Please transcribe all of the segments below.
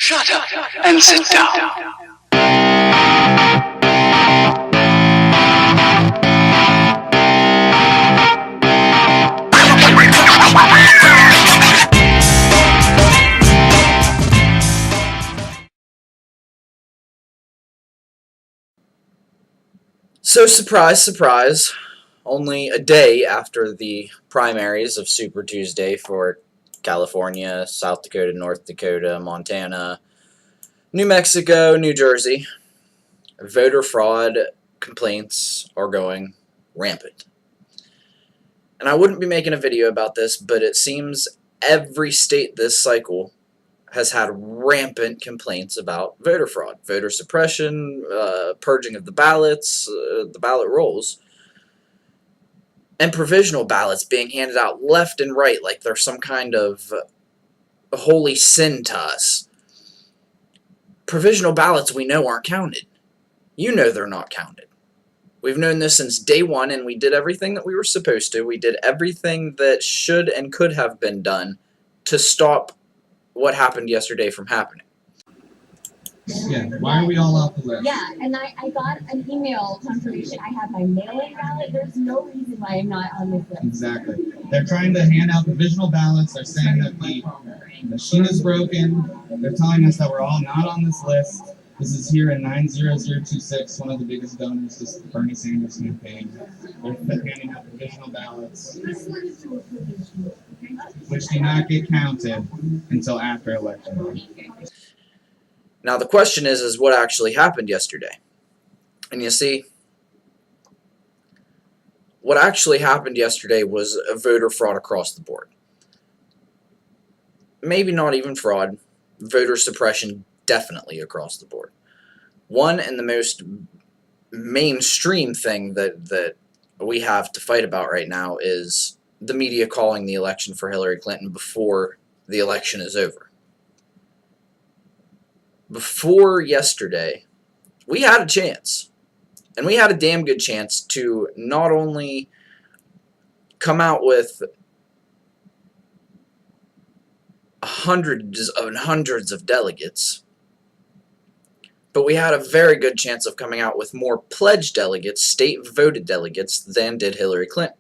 Shut up and sit down. So, surprise, surprise, only a day after the primaries of Super Tuesday for California, South Dakota, North Dakota, Montana, New Mexico, New Jersey, voter fraud complaints are going rampant. And I wouldn't be making a video about this, but it seems every state this cycle has had rampant complaints about voter fraud, voter suppression, purging of the ballots, the ballot rolls, and provisional ballots being handed out left and right like they're some kind of holy sin to us. Provisional ballots we know aren't counted. You know they're not counted. We've known this since day one, and we did everything that we were supposed to. We did everything that should and could have been done to stop what happened yesterday from happening. Yeah, why are we all off the list? Yeah, and I got an email confirmation. I have my mail-in ballot. There's no reason why I'm not on this list. Exactly. They're trying to hand out provisional ballots. They're saying that the machine is broken. They're telling us that we're all not on this list. This is here in 90026, one of the biggest donors to the Bernie Sanders campaign. They're handing out provisional ballots, which do not get counted until after election. Now the question is what actually happened yesterday? And you see, what actually happened yesterday was a voter fraud across the board. Maybe not even fraud, voter suppression definitely across the board. One and the most mainstream thing that we have to fight about right now is the media calling the election for Hillary Clinton before the election is over. Before yesterday, we had a chance. And we had a damn good chance to not only come out with hundreds and hundreds of delegates, but we had a very good chance of coming out with more pledged delegates, state-voted delegates, than did Hillary Clinton.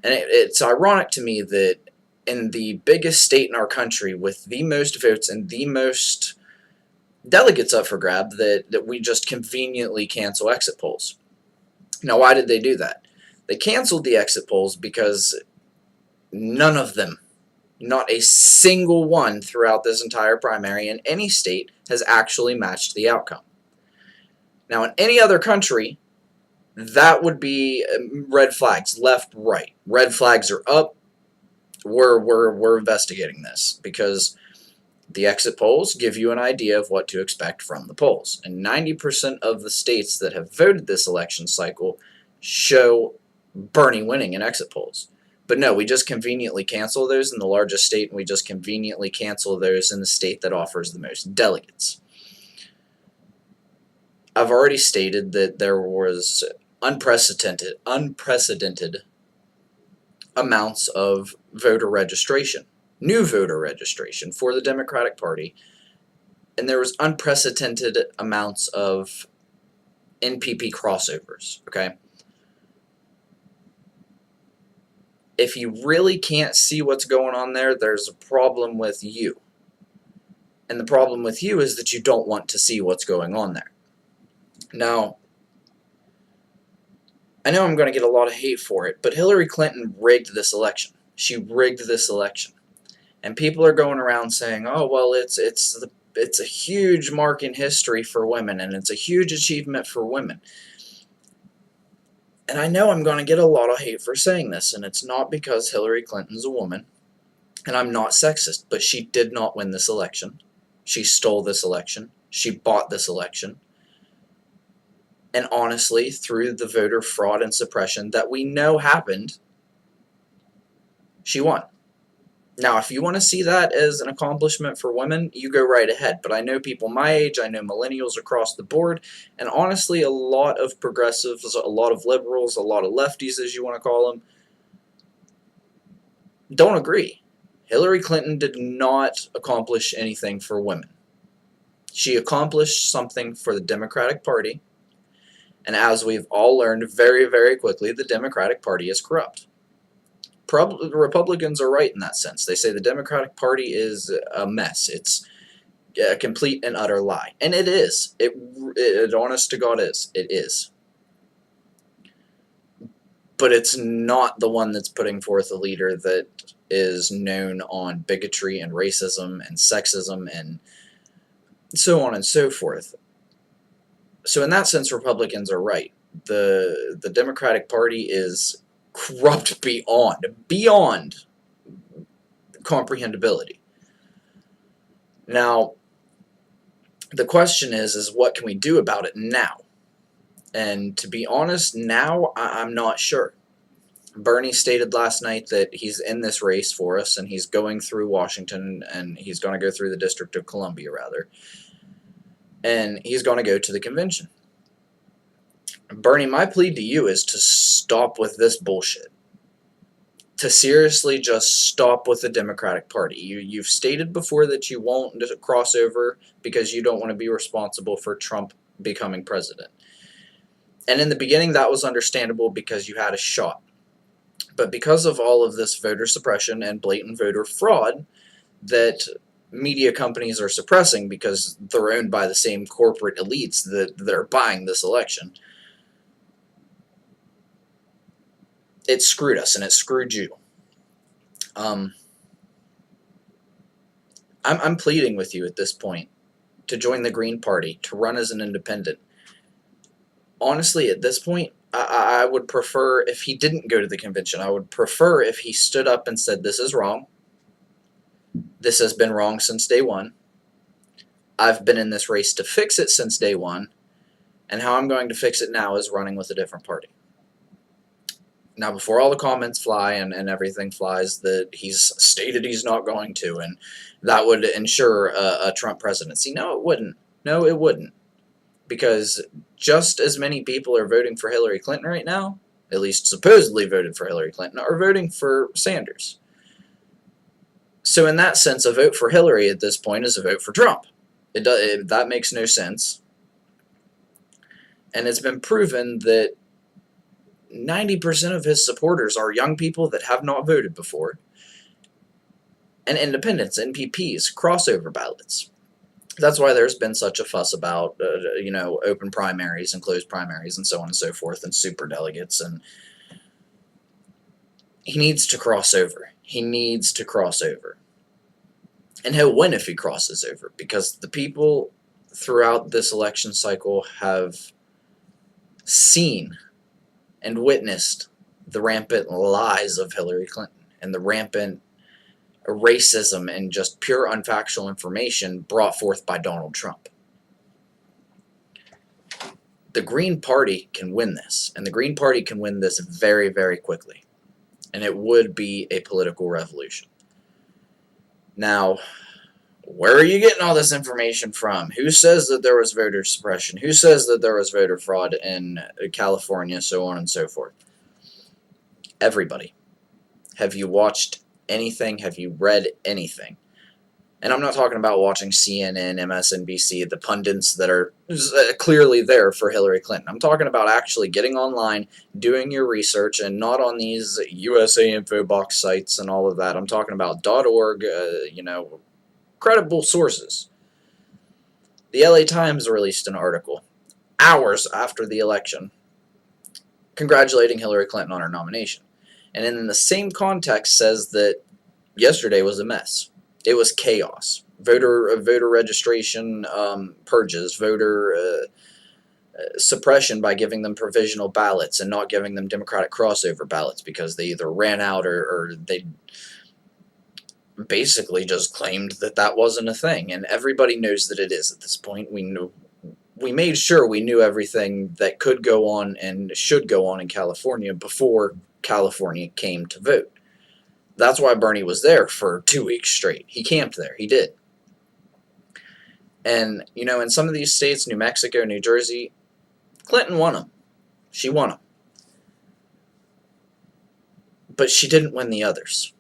And it's ironic to me that in the biggest state in our country with the most votes and the most delegates up for grab that we just conveniently cancel exit polls. Now, why did they do that? They canceled the exit polls because none of them, not a single one throughout this entire primary in any state, has actually matched the outcome. Now, in any other country, that would be red flags, left, right. Red flags are up. We're investigating this because the exit polls give you an idea of what to expect from the polls. And 90% of the states that have voted this election cycle show Bernie winning in exit polls. But no, we just conveniently cancel those in the largest state, and we just conveniently cancel those in the state that offers the most delegates. I've already stated that there was unprecedented amounts of voter registration, new voter registration for the Democratic Party, and there was unprecedented amounts of NPP crossovers, okay? If you really can't see what's going on there, there's a problem with you. And the problem with you is that you don't want to see what's going on there. Now, I know I'm going to get a lot of hate for it, but Hillary Clinton rigged this election. She rigged this election. And people are going around saying, oh, well, it's a huge mark in history for women, and it's a huge achievement for women. And I know I'm going to get a lot of hate for saying this, and it's not because Hillary Clinton's a woman, and I'm not sexist, but she did not win this election. She stole this election. She bought this election. And honestly, through the voter fraud and suppression that we know happened, she won. Now, if you want to see that as an accomplishment for women, you go right ahead. But I know people my age, I know millennials across the board, and honestly, a lot of progressives, a lot of liberals, a lot of lefties, as you want to call them, don't agree. Hillary Clinton did not accomplish anything for women. She accomplished something for the Democratic Party, and as we've all learned very, very quickly, the Democratic Party is corrupt. Republicans are right in that sense. They say the Democratic Party is a mess. It's a complete and utter lie. And it is. It honest to God is. It is. But it's not the one that's putting forth a leader that is known on bigotry and racism and sexism and so on and so forth. So in that sense, Republicans are right. The Democratic Party is corrupt beyond comprehensibility. Now, the question is what can we do about it now? And to be honest, now I'm not sure. Bernie stated last night that he's in this race for us, and he's going through Washington, and he's going to go through the District of Columbia, rather. And he's going to go to the convention. Bernie, my plea to you is to stop with this bullshit. To seriously just stop with the Democratic Party. You've stated before that you won't cross over because you don't want to be responsible for Trump becoming president. And in the beginning, that was understandable because you had a shot. But because of all of this voter suppression and blatant voter fraud that media companies are suppressing because they're owned by the same corporate elites that are buying this election, it screwed us, and it screwed you. I'm pleading with you at this point to join the Green Party, to run as an independent. Honestly, at this point, I would prefer if he didn't go to the convention. I would prefer if he stood up and said, this is wrong. This has been wrong since day one. I've been in this race to fix it since day one. And how I'm going to fix it now is running with a different party. Now, before all the comments fly and everything flies that he's stated he's not going to, and that would ensure a Trump presidency. No, it wouldn't. No, it wouldn't. Because just as many people are voting for Hillary Clinton right now, at least supposedly voted for Hillary Clinton, are voting for Sanders. So in that sense, a vote for Hillary at this point is a vote for Trump. That makes no sense. And it's been proven that 90% of his supporters are young people that have not voted before, and independents, NPPs, crossover ballots. That's why there's been such a fuss about, open primaries and closed primaries and so on and so forth, and super delegates. And he needs to cross over. He needs to cross over. And he'll win if he crosses over, because the people throughout this election cycle have seen and witnessed the rampant lies of Hillary Clinton and the rampant racism and just pure unfactual information brought forth by Donald Trump. The Green Party can win this, and the Green Party can win this very, very quickly. And it would be a political revolution. Now, where are you getting all this information from? Who says that there was voter suppression? Who says that there was voter fraud in California, so on and so forth? Everybody. Have you watched anything? Have you read anything? And I'm not talking about watching CNN, MSNBC, the pundits that are clearly there for Hillary Clinton. I'm talking about actually getting online, doing your research, and not on these USA Infobox sites and all of that. I'm talking about .org, credible sources. The LA Times released an article hours after the election congratulating Hillary Clinton on her nomination. And in the same context says that yesterday was a mess. It was chaos. Voter registration purges, voter suppression by giving them provisional ballots and not giving them Democratic crossover ballots because they either ran out or they basically just claimed that wasn't a thing. And everybody knows that it is at this point. We made sure we knew everything that could go on and should go on in California before California came to vote. That's why Bernie was there for 2 weeks straight. He camped there. He did. And, in some of these states, New Mexico, New Jersey, Clinton won them. She won them. But she didn't win the others.